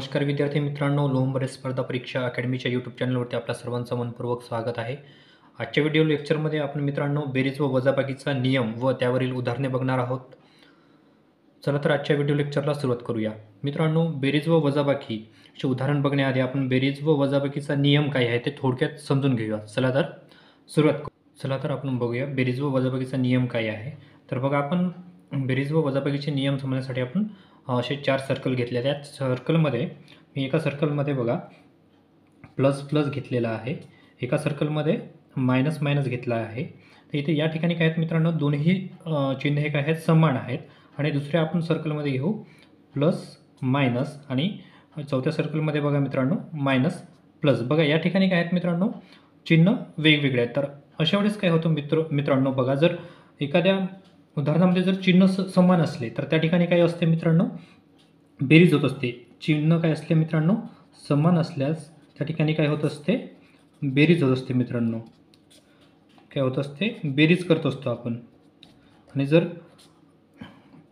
नमस्कार विद्यार्थी मित्रांनो, लोहंबरे स्पर्धा परीक्षा अकॅडमीच्या यूट्यूब चॅनलवरती आपल्या सर्वांचं मनपूर्वक स्वागत आहे. आजच्या व्हिडिओ लेक्चरमध्ये आपण मित्रांनो बेरीज व वजाबाकीचा नियम व त्यावरील उदाहरणे बघणार आहोत. चला तर आजच्या व्हिडिओ लेक्चरला सुरुवात करूया. मित्रांनो, बेरीज व वजाबाकीचे उदाहरण बघण्याआधी आपण बेरीज व वजाबाकीचा नियम काय आहे ते थोडक्यात समजून घेऊया. चला तर सुरुवात करू. चला तर आपण बघूया बेरीज व वजाबाकीचा नियम काय आहे. तर बघा, आपण बेरीज व वजाबाकीचे नियम समजण्यासाठी आपण असे 4 सर्कल घेतले. त्या सर्कलमध्ये मी एका सर्कलमध्ये बघा प्लस प्लस घेतलेला आहे, एका सर्कलमध्ये मायनस मायनस घेतला आहे. तर इथे या ठिकाणी काय आहेत मित्रांनो, दोन्ही चिन्ह हे काय आहेत समान आहेत. आणि दुसऱ्या आपण सर्कलमध्ये घेऊ प्लस मायनस आणि चौथ्या सर्कलमध्ये बघा मित्रांनो मायनस प्लस. बघा या ठिकाणी काय आहेत मित्रांनो चिन्ह वेगवेगळे आहेत. तर अशा वेळेस काय होतं मित्रांनो बघा, जर एखाद्या उदाहरणामध्ये जर चिन्ह समान असले तर त्या ठिकाणी काय असते मित्रांनो बेरीज होत असते. चिन्ह काय असले मित्रांनो समान असल्यास त्या ठिकाणी काय होत असते बेरीज होत असते मित्रांनो. काय होत असते बेरीज करत असतो आपण. आणि जर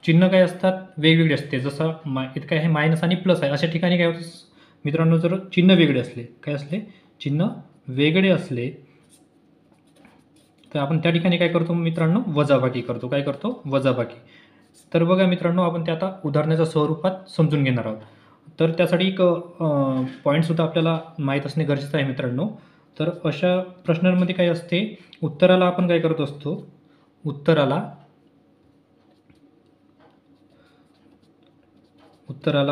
चिन्ह काय असतात वेगवेगळे असते, जसं इथं काय आहे मायनस आणि प्लस आहे, अशा ठिकाणी काय होतं मित्रांनो जर चिन्ह वेगळे असले, काय असले चिन्ह वेगळे असले तर आपण त्या ठिकाणी काय करतो मित्रांनो वजाबाकी करतो. काय करतो वजाबाकी. तर बघा मित्रांनो, आपण ते आता उदाहरणाच्या स्वरूपात समजून घेणार आहोत. तर त्यासाठी एक पॉईंटसुद्धा आपल्याला माहीत असणे गरजेचं आहे मित्रांनो. तर अशा प्रश्नांमध्ये काय असते, उत्तराला आपण काय करत असतो, उत्तराला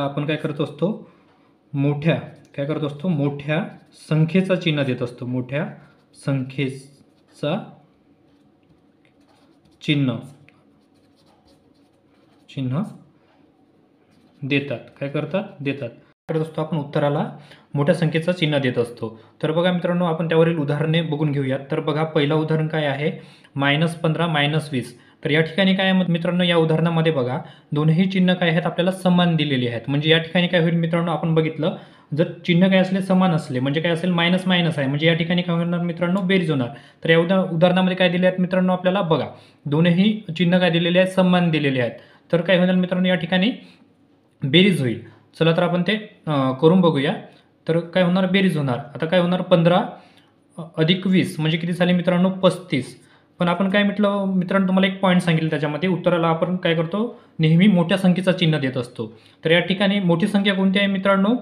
आपण काय करत असतो मोठ्या संख्येचा चिन्ह देत असतो. मोठ्या संख्येचा चिन्ह देतात. काय करत असतो आपण उत्तराला मोठ्या संख्येचा चिन्ह देत असतो. तर बघा मित्रांनो, आपण त्यावरील उदाहरणे बघून घेऊयात. तर बघा पहिला उदाहरण काय आहे, -15 -20. तर या ठिकाणी काय आहे मित्रांनो, या उदाहरणामध्ये बघा दोन्ही चिन्ह काय आहेत आपल्याला समान दिलेले आहेत. म्हणजे या ठिकाणी काय होईल मित्रांनो, आपण बघितलं जर चिन्ह काय असले समान असले म्हणजे काय असेल मायनस मायनस आहे, म्हणजे या ठिकाणी काय होणार मित्रांनो बेरीज होणार. तर या उदाहरणामध्ये काय दिले आहेत मित्रांनो आपल्याला बघा, दोन्ही चिन्ह काय दिलेले आहेत समान दिलेले आहेत. तर काय होणार मित्रांनो या ठिकाणी बेरीज होईल. चला तर आपण ते करून बघूया. तर काय होणार बेरीज होणार. आता काय होणार 15 अधिक 20 म्हणजे किती झाले मित्रांनो 35. पण आपण काय म्हटलं मित्रांनो, तुम्हाला एक पॉईंट सांगितलं त्याच्यामध्ये, उत्तराला आपण काय करतो नेहमी मोठ्या संख्येचा चिन्ह देत असतो. तर या ठिकाणी मोठी संख्या कोणती आहे मित्रांनो,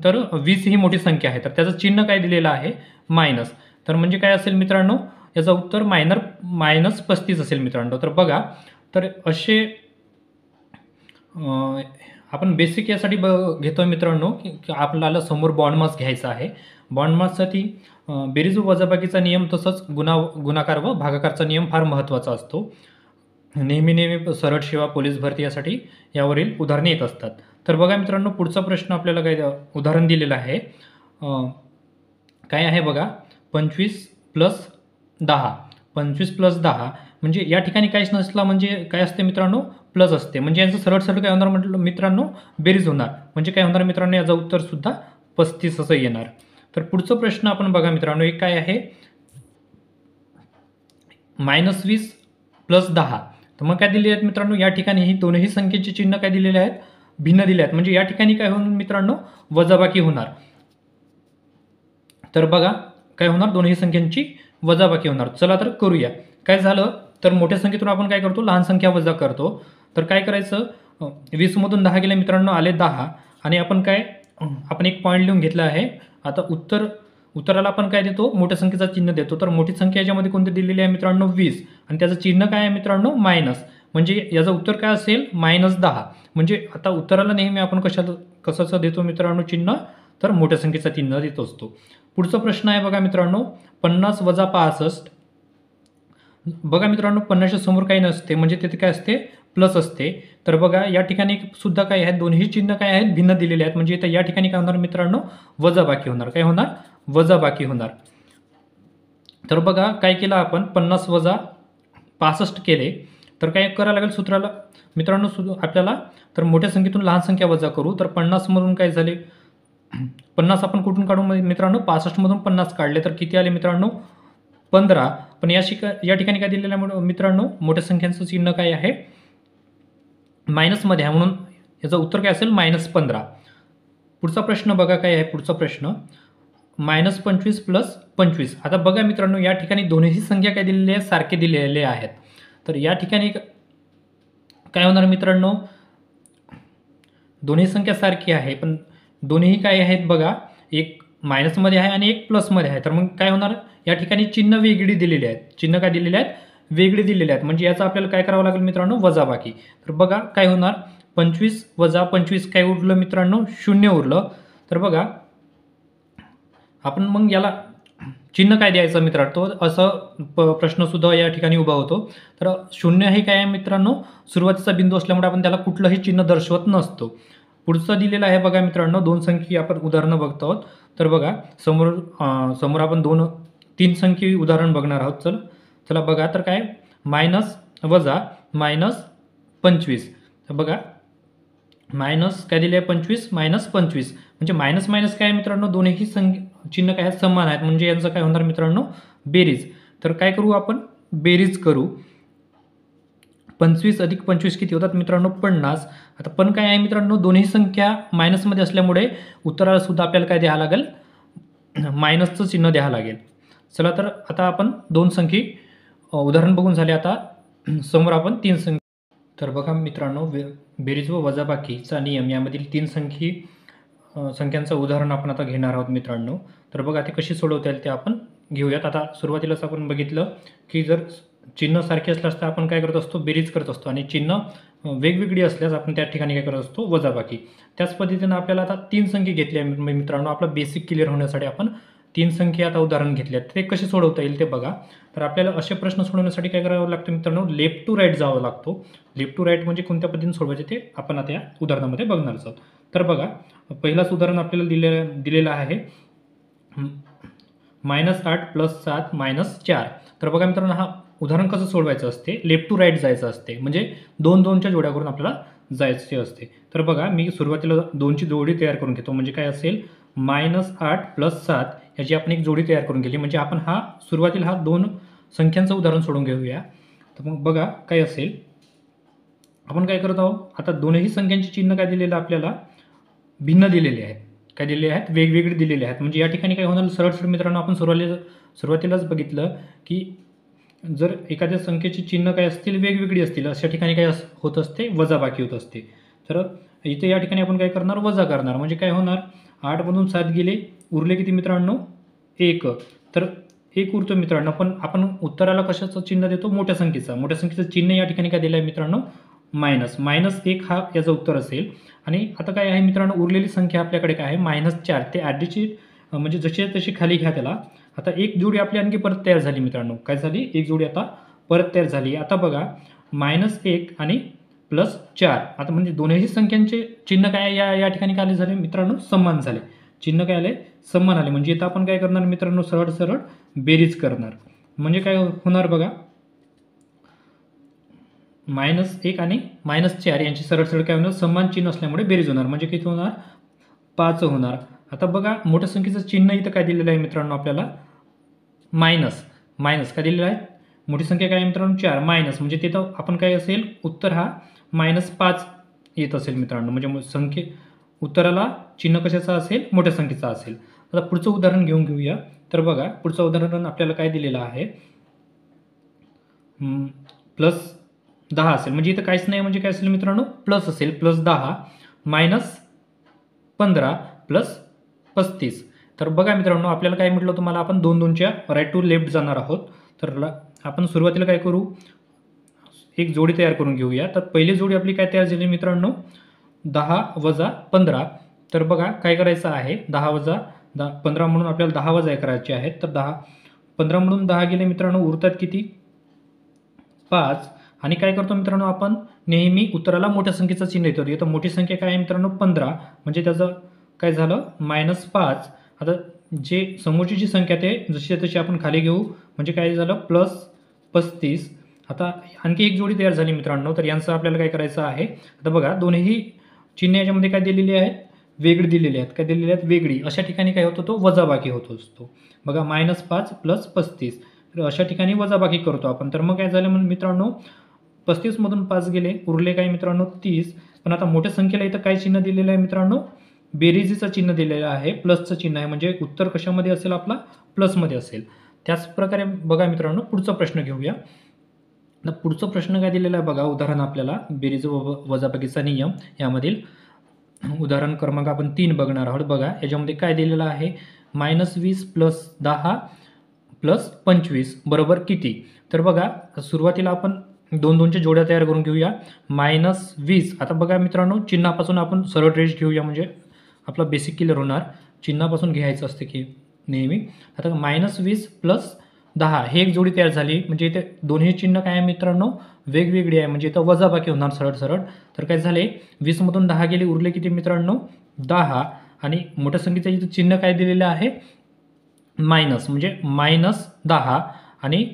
तर 20 ही मोठी संख्या आहे. तर त्याचं चिन्ह काय दिलेलं आहे मायनस. तर म्हणजे काय असेल मित्रांनो, याचं उत्तर -35 असेल मित्रांनो. तर बघा, तर असे आपण बेसिक यासाठी घेतोय मित्रांनो की आपल्याला समोर बॉन्ड मास घ्यायचा आहे. बॉन्ड माससाठी बेरीज व वजाबाकीचा नियम तसंच गुणाकार व भागाकारचा नियम फार महत्त्वाचा असतो. नेहमी सरळ सेवा पोलीस भरती यासाठी यावरील उदाहरणे येत असतात. तर बघा मित्रांनो, पुढचा प्रश्न आपल्याला काय उदाहरण दिलेलं आहे, काय आहे बघा 25 + 10. 25 + 10 म्हणजे या ठिकाणी काहीच नसला म्हणजे काय असते मित्रांनो प्लस असते. म्हणजे यांचं सरळ काय होणार म्हटलं मित्रांनो बेरीज होणार. म्हणजे काय होणार मित्रांनो याचं उत्तर सुद्धा 35 असं येणार. तर पुढचा प्रश्न आपण बघा मित्रांनो, एक काय आहे -20 + 10. तर मग काय दिले आहेत मित्रांनो, या ठिकाणी ही दोन्ही संख्येचे चिन्ह काय दिलेले आहेत भिन्न दिले आहेत. म्हणजे या ठिकाणी काय होणार मित्रांनो वजाबाकी होणार. तर बघा काय होणार दोन्ही संख्यांची वजाबाकी होणार. चला तर करूया. काय झालं तर मोठ्या संख्येतून आपण काय करतो लहान संख्या वजा करतो. तर काय करायचं 20 मधून 10 गेले मित्रांनो आले 10. आणि आपण एक पॉईंट लिहून घेतला आहे. आता उत्तराला आपण काय देतो मोठ्या संख्येचा चिन्ह देतो. तर मोठी संख्या याच्यामध्ये कोणती दिलेली आहे मित्रांनो 20 आणि त्याचं चिन्ह काय आहे मित्रांनो मायनस. म्हणजे याचं उत्तर काय असेल -10. म्हणजे आता उत्तराला नेहमी आपण कशाचं देतो मित्रांनो चिन्ह, तर मोठ्या संख्येचा चिन्ह देत असतो. पुढचा प्रश्न आहे बघा मित्रांनो 50 - 65. बघा मित्रांनो 50च्या समोर काही नसते म्हणजे तिथे काय असते प्लस असते. तर बघा या ठिकाणी सुद्धा काय आहेत दोन्ही चिन्ह काय आहेत भिन्न दिलेले आहेत. म्हणजे इथं या ठिकाणी काय होणार मित्रांनो वजाबाकी होणार. काय होणार वजाबाकी होणार. तर बघा काय केलं आपण 50 - 65 केले. तर काय करावं लागेल सूत्राला मित्रांनो आपल्याला, तर मोठ्या संख्येतून लहान संख्या वजा करू. तर 50 मधून काय झाले 50 आपण कुठून काढू मित्रांनो 65 मधून 50 काढले तर किती आले मित्रांनो 15. पण या ठिकाणी काय दिलेलं आहे मित्रांनो मोठ्या संख्यांचं चिन्ह काय आहे मायनसमध्ये आहे, म्हणून याचं उत्तर काय असेल -15. पुढचा प्रश्न बघा काय आहे. पुढचा प्रश्न -25 प्लस 25. आता बघा मित्रांनो, या ठिकाणी दोन्ही संख्या काय दिलेल्या आहेत, सारखे दिलेले आहेत. तर या ठिकाणी काय होणार मित्रांनो, दोन्ही संख्या सारखी आहे, पण दोन्ही काय आहेत बघा, एक मायनसमध्ये आहे आणि एक प्लसमध्ये आहे. तर मग काय होणार, या ठिकाणी चिन्ह वेगळी दिलेली आहेत. चिन्ह काय दिलेले आहेत, वेगळे दिलेले आहेत. म्हणजे याचा आपल्याला काय करावं लागेल मित्रांनो, वजाबाकी. तर बघा काय होणार, 25 वजा 25 काय उरलं मित्रांनो, 0 उरलं. तर बघा आपण मग याला चिन्ह काय द्यायचं मित्रांनो, असं प्रश्न सुद्धा या ठिकाणी उभा होतो. तर 0 हे काय आहे मित्रांनो, सुरुवातीचा बिंदू असल्यामुळे आपण त्याला कुठलंही चिन्ह दर्शवत नसतो. पुढचं दिलेलं आहे बघा मित्रांनो, दोन संख्या आपण उदाहरणं बघतो आहोत. तर बघा समोर आपण 3 संख्ये उदाहरण बघणार आहोत. चला बघा, तर काय मायनस वजा -25. तर बघा मायनस काय दिले आहे, 25 -25. म्हणजे मायनस मायनस काय आहे मित्रांनो, दोन्ही चिन्ह काय आहेत, समान आहेत. म्हणजे यांचं काय होणार मित्रांनो, बेरीज. तर काय करू आपण, बेरीज करू. 25 अधिक 25 किती होतात मित्रांनो, 50. आता पण काय आहे मित्रांनो, दोन्ही संख्या मायनसमध्ये असल्यामुळे उत्तराला सुद्धा आपल्याला काय द्यावं लागेल, मायनसचं चिन्ह द्यावं लागेल. चला तर आता आपण 2 संख्ये उदाहरण बघून झाले. आता समोर आपण 3 संख्या. तर बघा मित्रांनो, बेरीज व वजाबाकीचा नियम यामधील 3 संख्यांचं उदाहरण आपण आता घेणार आहोत मित्रांनो. तर बघा ते कशी सोडवता येईल ते आपण घेऊयात. आता सुरुवातीलाच आपण बघितलं की जर चिन्ह सारखे असल्यास तर आपण काय करत असतो, बेरीज करत असतो, आणि चिन्ह वेगवेगळी असल्यास आपण त्या ठिकाणी काय करत असतो, वजाबाकी. त्याच पद्धतीनं आपल्याला आता 3 संख्या घेतल्या मित्रांनो. आपलं बेसिक क्लिअर होण्यासाठी आपण 3 संख्या आता उदाहरण घेतल्यात. ते कसे सोडवता येईल ते बघा. तर आपल्याला असे प्रश्न सोडवण्यासाठी काय करावं लागतं मित्रांनो, लेफ्ट टू राईट जावं लागतो. लेफ्ट टू राईट म्हणजे कोणत्या पद्धतीने सोडवायचे ते आपण आता या उदाहरणामध्ये बघणार आहोत. तर बघा, पहिलाच उदाहरण आपल्याला दिलेलं आहे, -8 + 7 - 4. तर बघा मित्रांनो, हा उदाहरण कसं सोडवायचं असते, लेफ्ट टू राईट जायचं असते. म्हणजे 2-2च्या जोड्या करून आपल्याला जायचे असते. तर बघा मी सुरुवातीला 2ची जोडी तयार करून घेतो. म्हणजे काय असेल, -8 + 7 याची आपण एक जोडी तयार करून घेतली. म्हणजे आपण सुरुवातीला 2 संख्यांचं उदाहरण सोडून घेऊया. तर मग बघा काय असेल, आपण काय करत आहोत, आता दोन्ही संख्यांचे चिन्ह काय दिलेलं आपल्याला, भिन्न दिलेले आहेत. काय दिलेले आहेत, वेगवेगळे दिलेले आहेत. म्हणजे या ठिकाणी काय होणार, सरळ मित्रांनो, आपण सुरुवातीलाच बघितलं की जर एखाद्या संख्येची चिन्ह काय असतील, वेगवेगळी असतील, अशा ठिकाणी काय होत असते, वजाबाकी होत असते. तर इथे या ठिकाणी आपण काय करणार, वजा करणार. म्हणजे काय होणार, 8 मधून 7 गेले, उरले किती मित्रांनो, 1. तर 1 उरतो मित्रांनो. पण आपण उत्तराला कशाचं चिन्ह देतो, मोठ्या संख्येचं चिन्ह या ठिकाणी काय दिलं आहे मित्रांनो, -1 हा याचं उत्तर असेल. आणि आता काय आहे मित्रांनो, उरलेली संख्या आपल्याकडे काय आहे, -4. ते ॲडची म्हणजे जशी तशी खाली घ्या त्याला. आता एक जोडी आपली आणखी परत तयार झाली मित्रांनो. काय झाली, एक जोडी आता परत तयार झाली. आता बघा -1 आणि +4. आता म्हणजे दोन्ही संख्यांचे चिन्ह काय या ठिकाणी काय झाले मित्रांनो, समान झाले. चिन्ह काय आले, समान आले. म्हणजे इथं आपण काय करणार मित्रांनो, सरळ बेरीज करणार. म्हणजे काय होणार बघा, -1 आणि -4 यांची सरळ काय होणार, समान चिन्ह असल्यामुळे बेरीज होणार. म्हणजे किती होणार, 5 होणार. आता बघा मोठ्या संख्येचं चिन्ह इथं काय दिलेलं आहे मित्रांनो, आपल्याला मायनस काय दिलेलं आहे, मोठी संख्या काय आहे मित्रांनो, 4 मायनस. म्हणजे तिथं आपण काय असेल, उत्तर हा -5 येत असेल मित्रांनो. म्हणजे उत्तराला चिन्ह कशाचा असेल, मोठ्या संख्येचा असेल. आता पुढचं उदाहरण घेऊया. तर बघा पुढचं उदाहरण आपल्याला काय दिलेलं आहे, +10 असेल. म्हणजे इथं काहीच नाही, म्हणजे काय असेल मित्रांनो, प्लस असेल, +10 -15 +35. तर बघा मित्रांनो, आपल्याला काय म्हटलं तुम्हाला, आपण 2-2च्या राईट टू लेफ्ट जाणार आहोत. तर आपण सुरुवातीला काय करू, एक जोडी तयार करून घेऊया. तर पहिली जोडी आपली काय तयार झाली मित्रांनो, 10 - 15. तर बघा काय करायचं आहे, 10 - 15 म्हणून आपल्याला 10 वजा करायचे आहेत. तर 15 म्हणून 10 गेले मित्रांनो, उरतात किती, 5. आणि काय करतो मित्रांनो, आपण नेहमी उत्तराला मोठ्या संख्येचं चिन्ह येतो. इथं मोठी संख्या काय आहे मित्रांनो, 15. म्हणजे त्याचं काय झालं, -5. आता जे समोरची जी संख्या ते जशी तशी आपण खाली घेऊ. म्हणजे काय झालं, +35. आता आणखी एक जोडी तयार झाली मित्रांनो. तर यांचं आपल्याला काय करायचं आहे, आता बघा दोन्ही चिन्ह याच्यामध्ये काय दिलेली आहेत, वेगळी दिलेली आहेत. काय दिलेली आहेत, वेगळी. अशा ठिकाणी काय होतो, तो वजाबाकी होत असतो. बघा -5 + 35. तर अशा ठिकाणी वजाबाकी करतो आपण. तर मग काय झालं मित्रांनो, 35 मधून 5 गेले, उरले काय मित्रांनो, 30. पण आता मोठ्या संख्येला इथं काय चिन्ह दिलेलं आहे मित्रांनो, बेरीजीचं चिन्ह दिलेलं आहे, प्लसचं चिन्ह आहे, म्हणजे उत्तर कशामध्ये असेल आपला प्लसमध्ये असेल. त्याच प्रकारे बघा मित्रांनो पुढचा प्रश्न घेऊया. आता पुढचा प्रश्न काय दिलेला आहे बघा, उदाहरण आपल्याला बेरीज व वजाबाकीचा नियम यामधील उदाहरण क्रमांक आपण 3 बघणार आहोत. बघा याच्यामध्ये काय दिलेलं आहे, -20 + 10 + 25 बरोबर किती? तर बघा सुरुवातीला आपण 2-2च्या जोड्या तयार करून घेऊया. -20 आता बघा मित्रांनो चिन्हापासून आपण सरळ रेष घेऊया, म्हणजे आपला बेसिक क्लिअर होणार. चिन्हापासून घ्यायचं असते की नेहमी. आता -20 + 10 हे एक जोडी तयार झाली, म्हणजे इथे दोन्ही चिन्ह काय आहे मित्रांनो वेगवेगळी आहे, म्हणजे इथं वजाबाकी होणार सरळ सरळ. तर काय झाले 20 मधून 10 गेले, उरले किती मित्रांनो 10. आणि मोठ्या संख्येचं इथं चिन्ह काय दिलेलं आहे मायनस, म्हणजे -10 आणि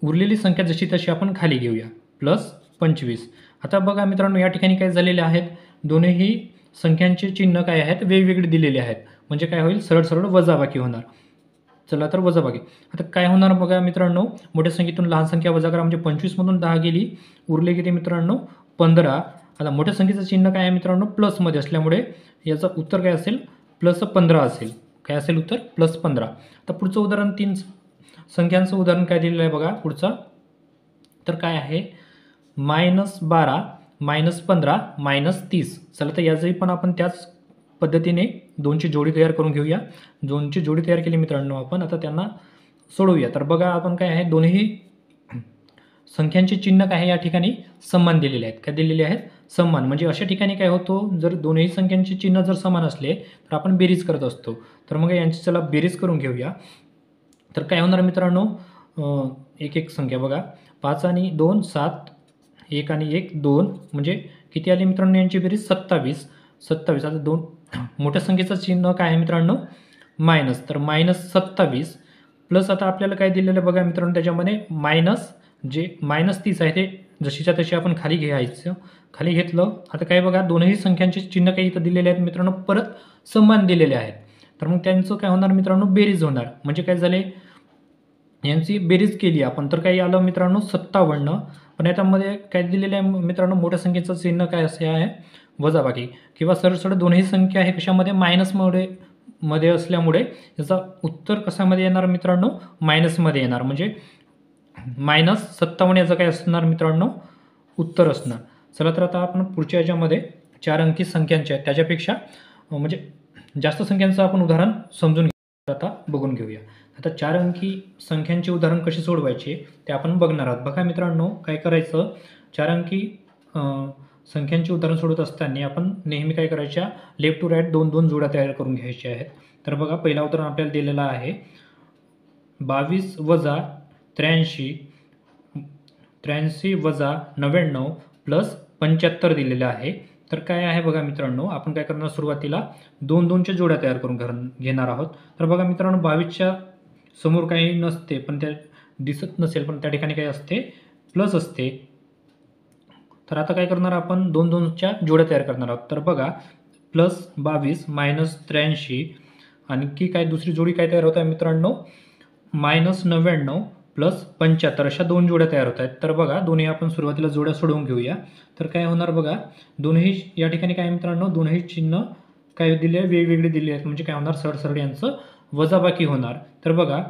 उरलेली संख्या जशी तशी आपण खाली घेऊया +25. आता बघा मित्रांनो या ठिकाणी काय झालेले आहेत, दोन्ही संख्यांचे चिन्ह काय आहेत वेगवेगळे दिलेले आहेत, म्हणजे काय होईल सरळ सरळ वजाबाकी होणार. चला तर वजाबाकी आता काय होणार बघा मित्रांनो, मोठ्या संख्येतून लहान संख्या वजा करा, म्हणजे 25 मधून 10 गेली, उरले किती मित्रांनो 15. आता मोठ्या संख्येचं चिन्ह काय आहे मित्रांनो प्लसमध्ये असल्यामुळे याचं उत्तर काय असेल +15 असेल. काय असेल उत्तर +15. आता पुढचं उदाहरण 3 संख्यांचं उदाहरण काय दिलेलं आहे बघा पुढचा. तर काय आहे -12 -15 -30. चला तर याचंही पण आपण त्याच पद्धतीने 2ची जोडी तयार करून घेऊया. 2ची जोडी तयार केली मित्रांनो आपण, आता त्यांना सोडवूया. तर बघा आपण काय आहे दोन्ही संख्यांचे चिन्ह काय आहे या ठिकाणी समान दिलेले आहेत. काय दिलेले आहेत समान, म्हणजे अशा ठिकाणी काय होतो जर दोन्ही संख्यांचे चिन्ह जर समान असले तर आपण बेरीज करत असतो. तर मग यांची चला बेरीज करून घेऊया. तर काय होणार मित्रांनो एक एक संख्या बघा 5 आणि 2 7, 1 आणि 1 2, म्हणजे किती आली मित्रांनो यांची बेरीज 27. आता दोन मोठ्या संख्येचं चिन्ह काय आहे मित्रांनो मायनस, तर -27 प्लस आता आपल्याला काय दिलेलं आहे बघा मित्रांनो त्याच्यामध्ये मायनस जे -30 आहे ते जशीच्या तशी आपण खाली घ्यायचं. खाली घेतलं. आता काय बघा दोन्ही संख्यांचे चिन्ह काही इथं दिलेले आहेत मित्रांनो परत समान दिलेले आहेत. तर मग त्यांचं काय होणार मित्रांनो बेरीज होणार, म्हणजे काय झाले यांची बेरीज केली आपण तर काही आलं मित्रांनो 57. पण याच्यामध्ये काय दिलेलं आहे मित्रांनो मोठ्या संख्येचं चिन्ह काय असे आहे वजाबाकी, किंवा सरळ दोन्ही संख्या आहे कशामध्ये मध्ये असल्यामुळे याचा उत्तर कशामध्ये येणार मित्रांनो मायनसमध्ये येणार, म्हणजे -57 याचं काय असणार मित्रांनो उत्तर असणार. चला तर आता आपण पुढच्या याच्यामध्ये 4 अंकी संख्यांच्या त्याच्यापेक्षा म्हणजे जास्त संख्यांचं आपण उदाहरण समजून आता बघून घेऊया. आता 4 अंकी संख्यांचे उदाहरण कसे सोडवायचे ते आपण बघणार आहोत. बघा मित्रांनो काय करायचं 4 अंकी संख्यांचे उदाहरण सोडवत असताना आपण नेहमी काय करायच्या लेफ्ट टू राईट 2-2 जोड्या तयार करून घ्यायच्या आहेत. तर बघा पहिला उदाहरण आपल्याला दिलेला आहे 22 वजा 83 वजा 99 + 75 दिलेलं आहे. तर काय आहे बघा मित्रांनो आपण काय करणार सुरुवातीला 2-2च्या जोड्या तयार करून घेणार आहोत. तर बघा मित्रांनो 22च्या समोर काही नसते, पण त्या दिसत नसेल पण त्या ठिकाणी काय असते प्लस असते. तर आता काय करणार आपण 2-2च्या जोड्या तयार करणार आहोत. तर बघा +22 -83 आणखी काय दुसरी जोडी काय तयार होत आहे मित्रांनो -99 + 75 अशा 2 जोड्या तयार होत आहेत. तर बघा दोन्ही आपण सुरुवातीला जोड्या सोडवून घेऊया. तर काय होणार बघा दोन्ही या ठिकाणी काय मित्रांनो दोन्ही चिन्ह काय दिले वेगवेगळे दिले आहेत, म्हणजे काय होणार सरळ यांचं वजाबाकी होणार. तर बघा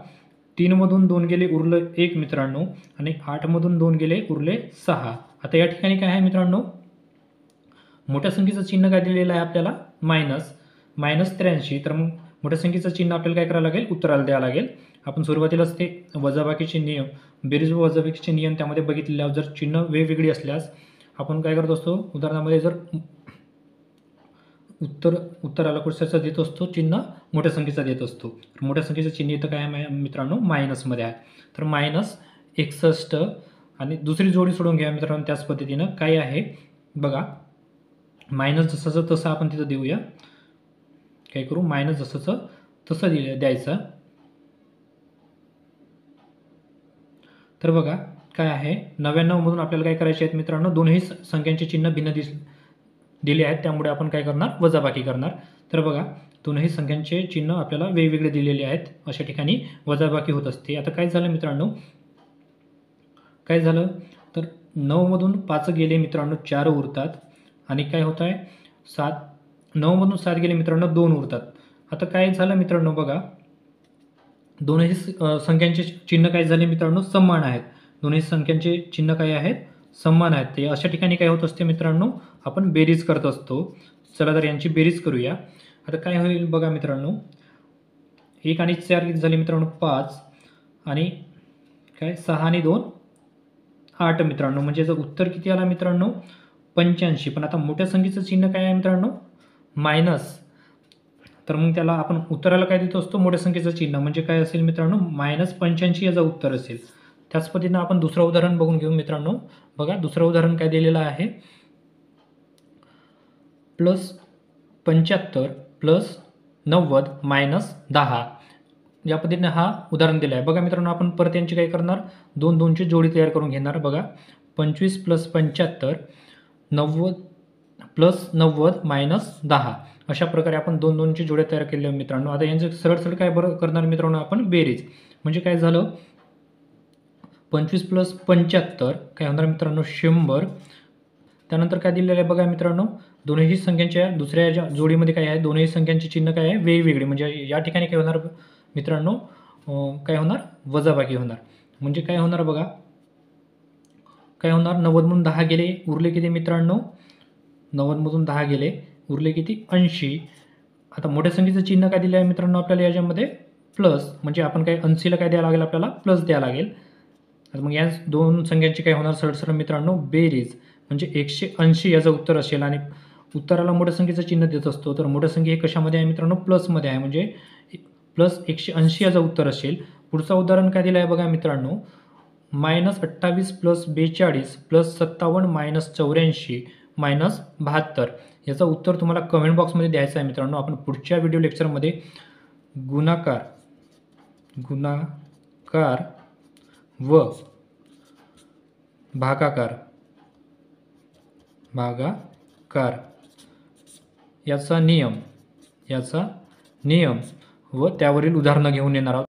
3 मधून 2 गेले उरलं 1 मित्रांनो, आणि 8 मधून 2 गेले उरले 6. आता या ठिकाणी काय आहे मित्रांनो मोठ्या संख्येचं चिन्ह काय दिलेलं आहे आपल्याला -83. तर मग मोठ्या संख्येचं चिन्ह आपल्याला काय करावं लागेल उत्तराला द्यावं लागेल. आपण सुरुवातीलाच ते वजाबाकीचे नियम बेरीज व वजाबाकीचे नियम त्यामध्ये बघितलेले आहोत. जर चिन्ह वेगवेगळी असल्यास आपण काय करत असतो उदाहरणामध्ये जर उत्तराला कुठच्याचा देत असतो चिन्ह मोठ्या संख्येचा देत असतो. तर मोठ्या संख्येचं चिन्ह इथं काय आहे मित्रांनो मायनसमध्ये आहे. तर -61 आणि दुसरी जोडी सोडून घ्या मित्रांनो त्याच पद्धतीनं काय आहे बघा मायनस जसंचं तसं आपण तिथं देऊया. काय करू मायनस जसंचं तसं द्यायचं. तर बघा काय आहे 99 मधून आपल्याला काय करायचे आहेत मित्रांनो दोन्ही संख्यांचे चिन्ह भिन्न दिले आहेत, त्यामुळे आपण काय करणार वजाबाकी करणार. तर बघा दोन्ही संख्यांचे चिन्ह आपल्याला वेगवेगळे दिलेले आहेत, अशा ठिकाणी वजाबाकी होत असते. आता काय झालं मित्रांनो काय झालं तर 9 मधून 5 गेले मित्रांनो 4 उरतात, आणि काय होत आहे 7 9मधून 7 गेले मित्रांनो 2 उरतात. आता काय झालं मित्रांनो बघा, दोन्ही संख्यांचे चिन्ह काय झाले मित्रांनो समान आहेत. दोन्ही संख्यांचे चिन्ह काय आहेत समान आहेत. ते अशा ठिकाणी काय होत असते मित्रांनो, आपण बेरीज करत असतो. चला तर यांची बेरीज करूया. आता काय होईल बघा मित्रांनो, 1 आणि 4 किती झाले मित्रांनो 5 आणि काय 6 आणि 2 8 मित्रांनो. म्हणजे याचं उत्तर किती आलं मित्रांनो 85. पण आता मोठ्या संख्येचं चिन्ह काय आहे मित्रांनो मायनस. तर मग त्याला आपण उत्तराला काय देत असतो मोठ्या संख्येचं चिन्ह, म्हणजे काय असेल मित्रांनो -85 याचं उत्तर असेल. त्याच पद्धतीनं आपण दुसरं उदाहरण बघून घेऊ मित्रांनो. बघा दुसरं उदाहरण काय दिलेलं आहे, +75 + 90 - 10. या पद्धतीने हा उदाहरण दिलं आहे. बघा मित्रांनो आपण परत यांची काय करणार, 2 2ची जोडी तयार करून घेणार. बघा 25 + 75 90 + 90 - 10. अशा प्रकारे आपण 2 2ची जोड्या तयार केल्या मित्रांनो. आता यांचं सरळ सरळ काय बरं करणार मित्रांनो आपण बेरीज. म्हणजे काय झालं 25 + 75 काय होणार मित्रांनो 100. त्यानंतर काय दिलेलं आहे बघा मित्रांनो, दोन्ही संख्यांच्या दुसऱ्या ज्या जोडीमध्ये काय आहे दोन्ही संख्यांचे चिन्ह काय आहे वेगवेगळे. म्हणजे या ठिकाणी काय होणार मित्रांनो काय होणार वजाबाकी होणार. म्हणजे काय होणार बघा, काय होणार 90मधून 10 गेले उरले किती मित्रांनो 90मधून 10 गेले उरले किती 80. आता मोठ्या संख्येचं चिन्ह काय दिलं आहे मित्रांनो आपल्याला याच्यामध्ये प्लस. म्हणजे आपण काय 80ला काय द्यावं लागेल आपल्याला प्लस द्यावं लागेल. तर मग या दोन संख्यांची काय होणार सरळ सरळ मित्रांनो बेरीज. म्हणजे 180 याचं उत्तर असेल. आणि उत्तराला मोठ्या संख्येचं चिन्ह देत असतो, तर मोठ्या संख्या हे कशामध्ये आहे मित्रांनो प्लसमध्ये आहे. म्हणजे +180 याचं उत्तर असेल. पुढचं उदाहरण काय दिलं आहे बघा मित्रांनो, -28 + 42 + 57 - 84 - 72. याचं उत्तर तुम्हाला कमेंट बॉक्समध्ये द्यायचं आहे मित्रांनो. आपण पुढच्या व्हिडिओ लेक्चरमध्ये गुणाकार व भागाकार याचा नियम व त्यावरील उदाहरणं घेऊन येणार आहोत.